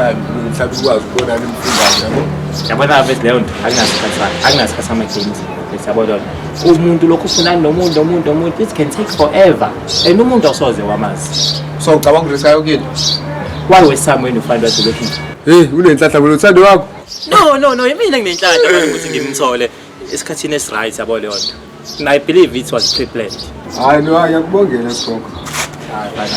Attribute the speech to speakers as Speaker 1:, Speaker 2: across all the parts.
Speaker 1: time mhlawumbe ukwazi ukubona imfundane yabo.
Speaker 2: Yabona bese leyo nto akunasikhathi ama-games yabona umuntu lokhu ufuna nomuntu it can take forever and umuntu awusoze wamazi.
Speaker 1: So ucabanga ukuthi sayokini?
Speaker 2: Why was someone who find out to looking?
Speaker 1: Hey, unenhlanhla wena uthando wakho?
Speaker 2: No, mina nginenhlanhla ukuthi ngimthole esikhathini esi-right yabo leyo nto. And I believe it was pre-planned.
Speaker 1: Hayi no, ngiyakubongela Skhokho.
Speaker 2: Hayi.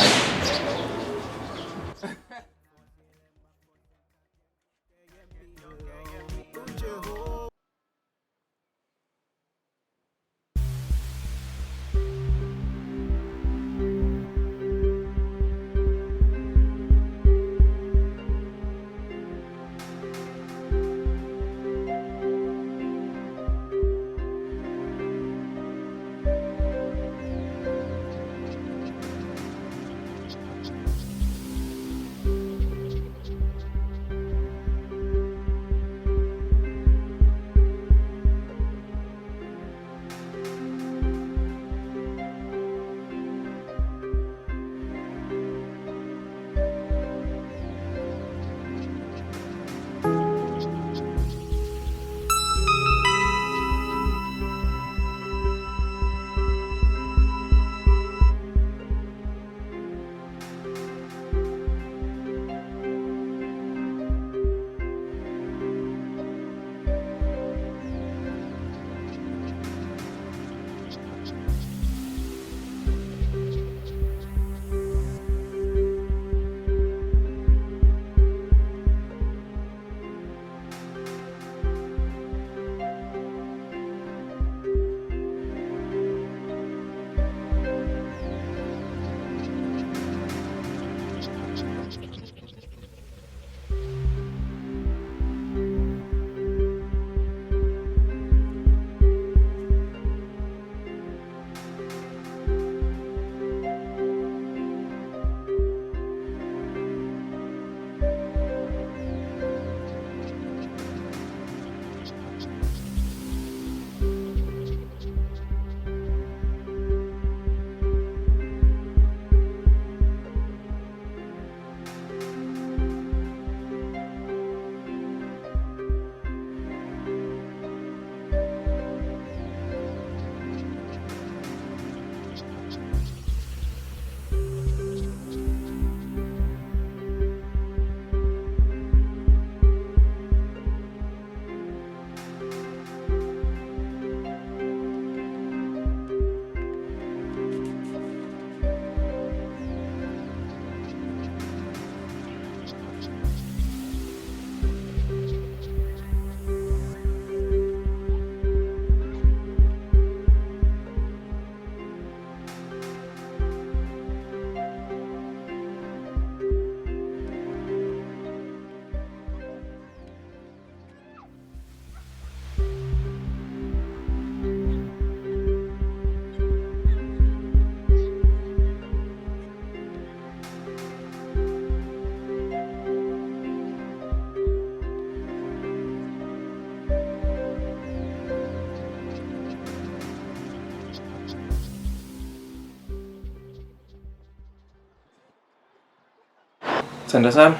Speaker 2: Sandra sami.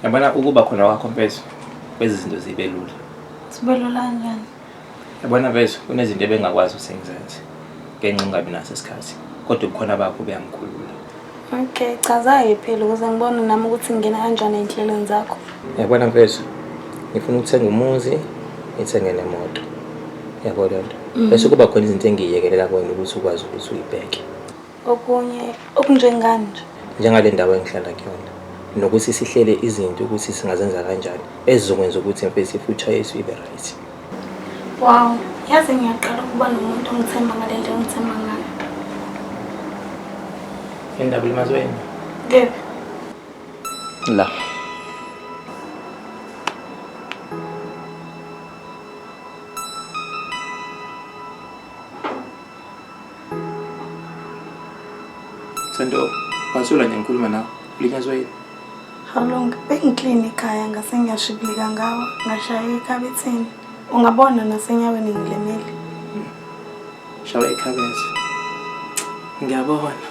Speaker 2: Yabona ukuba khona kwakho mfethu kwezi zinto zibe lula.
Speaker 3: Sibe lula kanjani?
Speaker 2: Yabona mfethu kunezinto ebengakwazi ukuthi ngizenze. Ngenxa ungabi naso isikhathi. Kodwa ubukhona bakho buyamkhulula.
Speaker 3: Okay, chaza phela ukuze ngibone nami ukuthi ngingena kanjani enhlelweni zakho.
Speaker 2: Yabona mfethu ngifuna ukuthenga umuzi, ngithenge nemoto. Yabona nto. Bese kuba khona izinto engiyekelela kuwena ukuthi ukwazi ukuthi uyibheke.
Speaker 3: Okunye okunjengani nje?
Speaker 2: Njengale ndawo engihlala kuyona. Nokuthi sihlele izinto ukuthi singazenza kanjani ezizokwenza ukuthi mfethu ifuture yethu ibe right.
Speaker 3: Wow, yazi ngiyaqala ukuba nomuntu ongithemba ngale nto engithemba ngayo.
Speaker 2: Indaba lemazweni.
Speaker 3: Kephi?
Speaker 2: La. Sando, wasula nje ngikhuluma nawe. Ulinyazweni.
Speaker 3: How long? Bengiclean ekhaya ngase ngiyashibilika ngawo, ngashaya ekhabetheni. Ungabona nasenyaweni ngilemele.
Speaker 2: Shawa ekhabethe. Ngiyabona.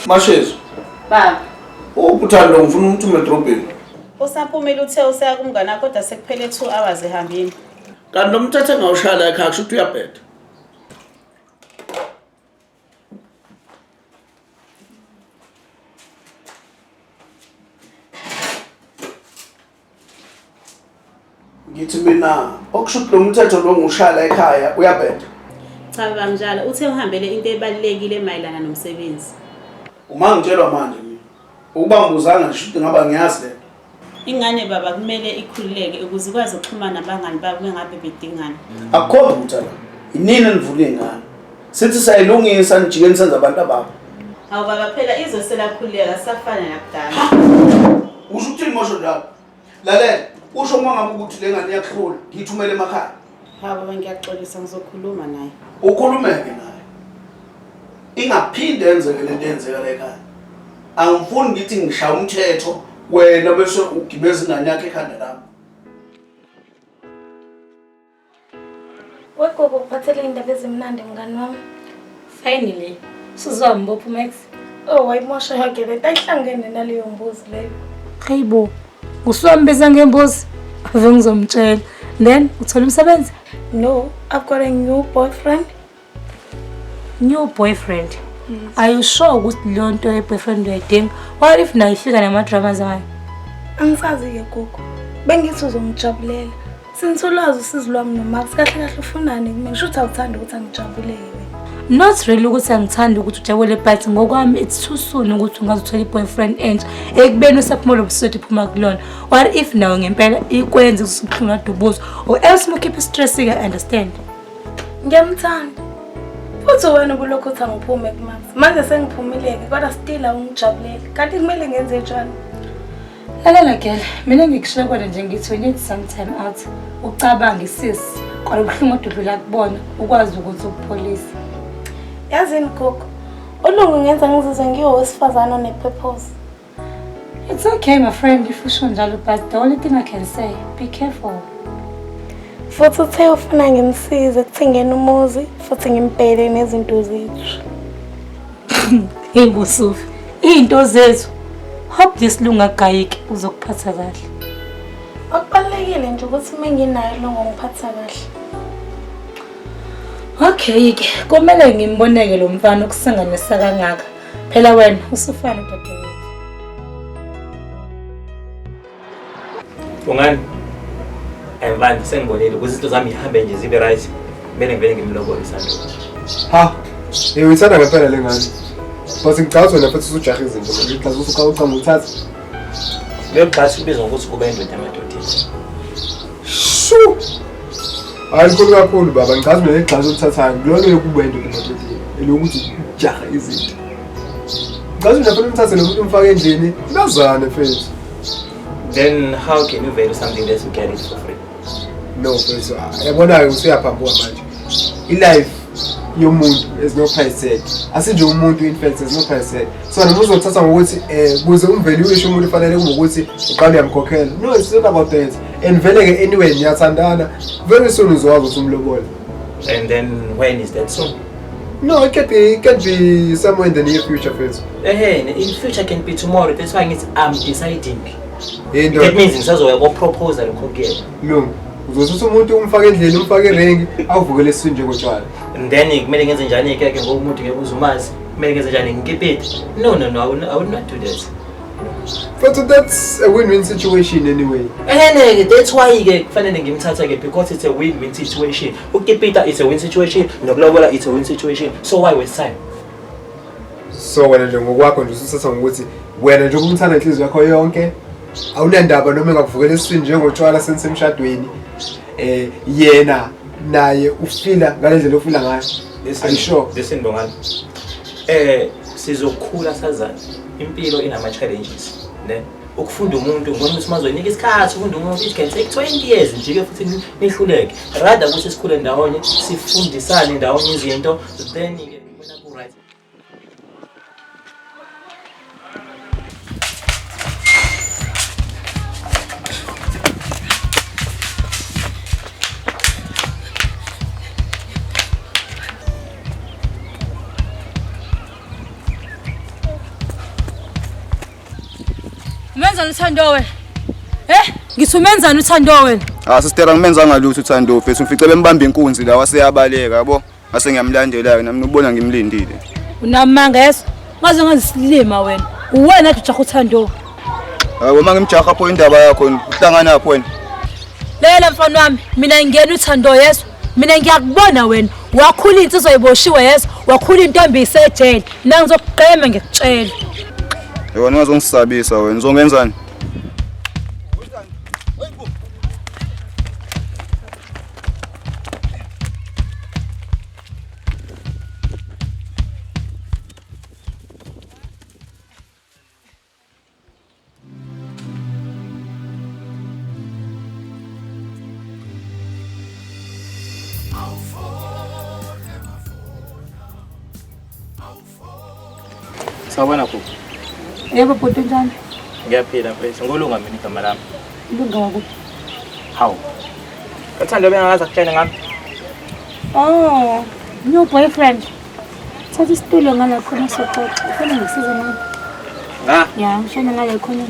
Speaker 4: Mashezo.
Speaker 5: Baba,
Speaker 4: Ubuthando ngifuna umuntu umedrobheni.
Speaker 5: usaphumile uthe usaya kumngane kodwa sekuphele 2 hours ehambini.
Speaker 4: Kanti nomthatha engawushala ekhaya kusho ukuthi uyabheda. Ngithi mina okusho ukuthi lo mthetho lo ngushala ekhaya uyabheda.
Speaker 5: Cha banjalo uthe uhambele into ebalekile emayilana nomsebenzi.
Speaker 4: Uma ngitshelwa manje mina ukubambuzanga ngisho ukuthi ngaba ngiyazi le.
Speaker 5: Ingane baba kumele ikhululeke ukuze ikwazi ukuxhumana nabangani babo bengabe bedingana.
Speaker 4: Akukho phutha la. Inini enivule ingane. Sithi sayilungisa nijike nisenza abantu ababo.
Speaker 5: Hawu baba phela izosela khululeka safana nakudala.
Speaker 4: Usho ukuthi ngimosho njalo. Lalela, usho uma ngabe ukuthi le ngane iyakuhlula, ngithumele emakhaya.
Speaker 5: Hawu baba ngiyaxolisa ngizokhuluma naye.
Speaker 4: Ukhulumeke naye. Ingaphinde yenzeke lento eyenzeka la ekhaya. Angifuni ngithi ngishaya umthetho wena bese ugibeza ingane yakhe ekhanda lami.
Speaker 3: Wegogo ukuphathele indaba ezimnandi mngani wami.
Speaker 6: Finally, sizwambopho Max.
Speaker 3: Oh, wayimosha yonke lento ayihlangene naleyo mbuzi leyo.
Speaker 6: Hayibo, uswambeza ngembuzi. Ave ngizomtshela. Then uthola umsebenzi?
Speaker 3: No, I've got a new boyfriend.
Speaker 6: New boyfriend. Are you sure ukuthi leyo nto ye-boyfriend uyayidinga? What if nayo ifika nama-dramas ayo?
Speaker 3: Angisazi-ke gogo. Bengithi uzongijabulela. Since ulwazi usizi lwami noMax kahle kahle ufunani kumina. Ngisho ukuthi awuthandi ukuthi angijabulele.
Speaker 6: Not really ukuthi angithandi ukuthi ujabule but ngokwami it's too soon ukuthi ungazithola i-boyfriend entsha ekubeni usaphumula ubusweti iphuma kulona. What if nawe ngempela ikwenze usubuhlungu nadubuzo or else mukhiphe stress-ke understand?
Speaker 3: Ngiyamthanda. Futhi wena ubulokhu uthi angiphume kuMax. Manje sengiphumileke kodwa still awungijabuleli. Kanti kumele ngenze njani?
Speaker 6: Lalela girl, mina ngikushila kodwa nje ngithi we need some time out. Ucabange sis, kodwa ubuhlungu odudlula kubona ukwazi ukuthi ukupholise.
Speaker 3: Yazini gogo. Ulungu ngenza ngizizwe ngiyowesifazana onepurpose.
Speaker 6: It's okay my friend if usho njalo but the only thing I can say, be careful.
Speaker 3: Futhi uthe ufuna ngimsize kuthengeni umuzi futhi ngimpele nezinto zethu.
Speaker 6: Hey Bosufi, into zethu. Hope this lunga gayiki uzokuphatha kahle.
Speaker 3: Akubalekile nje ukuthi menginayo longo ngiphatha kahle.
Speaker 6: Okay ke, kumele ngimboneke lo mfana ukusanganisa kangaka. Phela wena usufana udadewethu.
Speaker 2: Ungani? Manje sengibonile ukuthi izinto zami ihambe nje zibe right. Kumele ngivele ngimlobole isandla.
Speaker 1: Ha, uyithanda ngempela le ngane. But ngicabanga wena futhi usujaha izinto ngoba iqhaza usuqhawuqamba uthatha.
Speaker 2: Le bhasi ibizwa ngokuthi kube indoda yamadodeni.
Speaker 1: Shu! Hayi nkulu kakhulu baba, ngicabanga mina iqhaza uthathayo. Kulona yokuba indoda yamadodeni. Elokuthi ujaha izinto. Ngicabanga mina futhi umthathe nomuntu umfake endlini. Ngazana mfethu.
Speaker 2: Then how can you value something that you get it for free?
Speaker 1: No mfethu. Yabona-ke usuyaphambuka manje. I-life yomuntu is no price tag. Asinje umuntu in fact is no price tag. So noma uzothatha ngokuthi kuze umvaluation umuntu ufanele ukuthi uqale uyamkhokhela. No, it's not about that. And vele ke anyway niyathandana. Very soon uzokwazi ukuthi umlobola.
Speaker 2: And then when is that soon?
Speaker 1: No, it can be somewhere in the near future first.
Speaker 2: Hey, in future can be tomorrow. That's why I'm deciding.
Speaker 1: Yendo.
Speaker 2: That means ngisazoya ko proposal ukugela.
Speaker 1: Lo, uzothatha umuntu umfake endlini, umfake ring, awuvukele isinje ngotshwala.
Speaker 2: And then kumele ngenze njani ke ngoba umuntu ngeke uzumazi. Kumele ngenze njani ngikiphethe. No, I would not do that.
Speaker 1: But that's a win-win situation anyway.
Speaker 2: That's why ke kufanele ngimthatha ke because it's a win-win situation. Ukiphetha it's a win situation, nokulobola it's a win situation. So why waste time?
Speaker 1: So wena nje ngokwakho nje usuthatha ngokuthi wena nje ukumthanda inhliziyo yakho yonke awunandaba noma engakuvukela esini njengotshwala sensemshadweni yena naye ufila ngalendlela ofila ngayo. Are you sure?
Speaker 2: Listen Bongani. Sizokhula sazana. Impilo inama challenges, ne? Ukufunda umuntu ngibona ukuthi mazoyinika isikhathi ufunda umuntu it can take 20 years njike futhi nihluleke. Rather ukuthi sikhule ndawonye, sifundisane ndawonye izinto then ke ngibona ku right.
Speaker 6: Umenzani uThando wena? Ngithi umenzani uThando wena?
Speaker 7: Sister angimenzanga lutho uThando mfethu umfice bembamba inkunzi la waseyabaleka yabo. Ngase ngiyamlandela nami nibona ngimlindile.
Speaker 6: Unamanga yeso. Ngaze ngazisilima wena. Uwena athi ujaha uThando.
Speaker 7: Uma ngimjaha pho indaba yakho uhlangana napho wena.
Speaker 6: Lela mfana wami, mina ngiyena uThando yeso. Mina ngiyakubona wena. Wakhula insizwa iboshiwe yeso. Wakhula intombi isejele. Mina ngizokuqema ngikutshela.
Speaker 7: Yona ungazongisabisa wena uzongenzani?
Speaker 2: Sawubona Gugu.
Speaker 6: Yebo bhuti njani?
Speaker 2: Ngiyaphila mfethu. Ngolunga mina igama lami.
Speaker 6: Ilunga wakuphi?
Speaker 2: Hawu. Uthando bengakaza kutshela ngami.
Speaker 6: Oh, new boyfriend. Thatha isitulo ngala khona soxoxa. Ufuna ngisize ngani? Ya, ngishona ngale khona.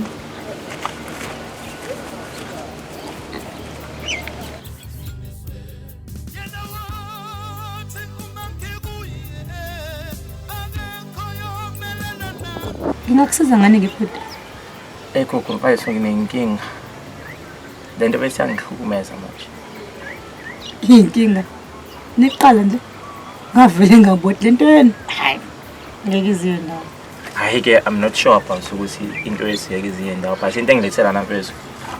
Speaker 6: Ngingakusiza ngani ke bhuti?
Speaker 2: Gugu mfethu nginenkinga. Lento bese yangihlukumeza manje.
Speaker 6: Inkinga. Niqala nje. Ngavele ngaboti lento yena. Hayi. Ngeke iziye ndawo.
Speaker 2: Hayi ke I'm not sure about ukuthi into esiyeke iziye ndawo but into engilethela na mfethu.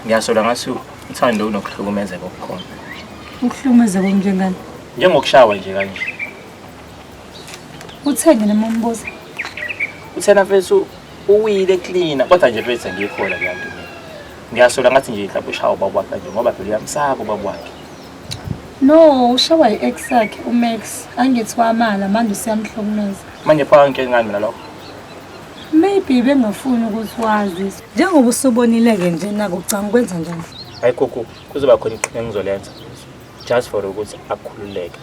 Speaker 2: Ngiyasola ngathi uThando unokuhlukumezeka okukhona.
Speaker 6: Ukuhlukumeza konjengani?
Speaker 2: Njengokushawa nje kanje.
Speaker 6: Uthenge nemambuza.
Speaker 2: Uthena mfethu uwile clean kodwa nje mfethu ngiyikhola leyanto mina. Ngiyasola ngathi nje mhlawumbe ushawa ubaba wakhe nje ngoba phela uyamsaka ubaba wakhe.
Speaker 6: No, ushawa i-ex yakhe uMax. Angithi wamala manje usiyamhlukumeza.
Speaker 2: Manje phaka ngeke ngani mina lokho.
Speaker 6: Maybe bengafuni ukuthi wazi. Njengoba usubonile-ke nje nako ucanga ukwenza njani?
Speaker 2: Hayi Gugu kuzoba khona iqhinga engizolenza. Just for ukuthi akukhululeke.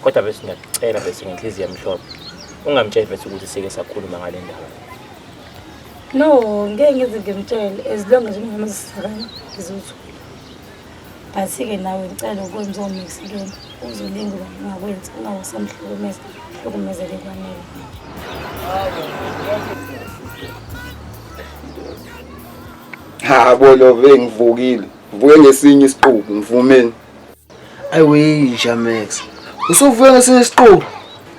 Speaker 2: Kodwa bese ngiyacela bese ngenhliziyo emhlophe. Ungamtsheli bese ukuthi sike sakhuluma ngale ndaba.
Speaker 6: No, ngeke ngize ngimtshele as long as ungamazisakana ngizothu. Basi-ke nawe ngicela ukwenza oMax lona. Uzolinga uba ungakwenzi ungawasamhlukumeza. Hlukumezele kwanele.
Speaker 7: Bolo ngivukile. Vuke ngesinye isiqubu ngivumeni.
Speaker 4: Ayiweyisha Max. Usuvuke ngesinye isiqubu.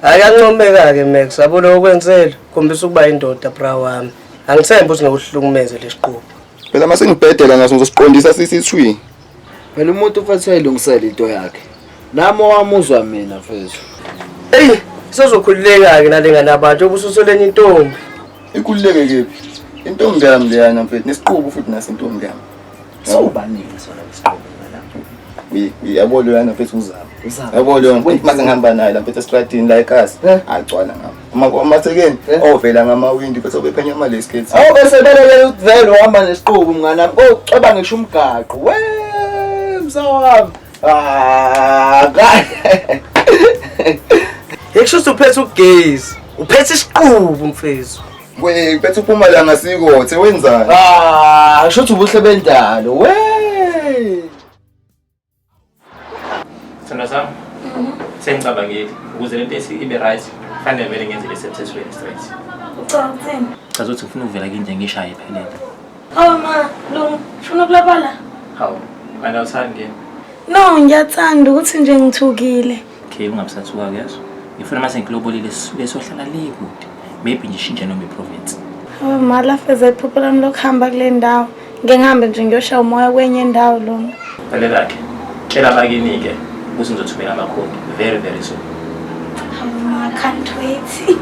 Speaker 8: Ayancomeka ke Max, yabona okwenzela, khombisa ukuba indoda bra wami. Angithembi ukuthi ngawuhlukumeze lesiqubu.
Speaker 7: Phela mase ngibhedela ngaso ngizosiqondisa sisithwi.
Speaker 4: Phela umuntu ufanele ayilungisele into yakhe. Nami owamuzwa mina mfethu.
Speaker 8: Ey, sizokhululeka ke nalengane abantu obususoleni intombi.
Speaker 7: Ikhululeke kephi? Intombi yami leyana mfethu nesiqubu futhi nasentombi yami.
Speaker 4: Sawubaningi sona lesiqubu la.
Speaker 7: Uyabona yana mfethu uzama. Yabona yona mase ngihamba naye la mfethu estradini la ekhasi. Agcwala ngapha. Amathekeni ovela ngamawindi bese bephenya amale skate.
Speaker 4: Awu bese belele uvelo uhamba nesiqubu mngana. Oceba ngisho umgaqo. Msawami.
Speaker 8: Yekusho uphethe ugezi, uphethe isiqubu mfethu.
Speaker 7: Bethu uphuma la ngasikothe wenzani?
Speaker 4: Ngisho ukuthi ubuhle bendalo.
Speaker 2: Sona sami. Sengicabangile ukuze lento ibe right. Kufanele vele ngenze lesemthethweni straight.
Speaker 3: Ucela ukuthini?
Speaker 2: Chaza ukuthi ufuna ukuvela kinje ngishaye phelele.
Speaker 3: Hawu ma, lo, ufuna ukulabala?
Speaker 2: Hawu, wena uthandi ke?
Speaker 3: No, ngiyathanda ukuthi nje ngithukile.
Speaker 2: Okay, ungabusathuka ke yazo. Ngifuna mase ngilobolile sisuke sohlala le kude. Maybe nje shintshe noma iprovince.
Speaker 3: Hawu ma, lafeza iphupho lami lokuhamba kule ndawo. Ngeke ngihambe nje ngiyoshaya umoya kwenye indawo lona.
Speaker 2: Lalela ke. Tshela bakini ke ukuthi ngizothumela amakhodi very soon.
Speaker 3: Hawu ma, can't wait.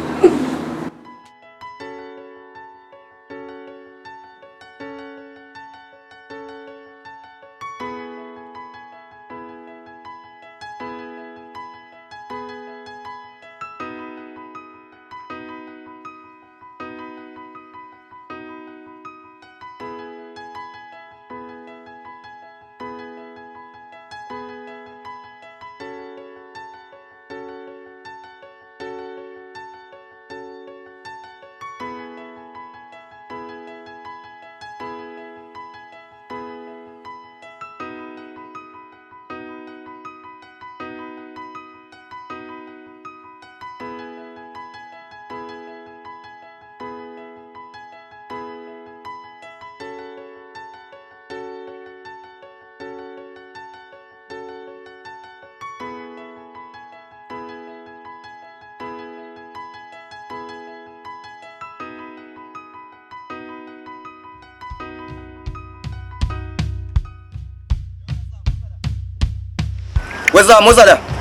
Speaker 7: Wezama, woza la.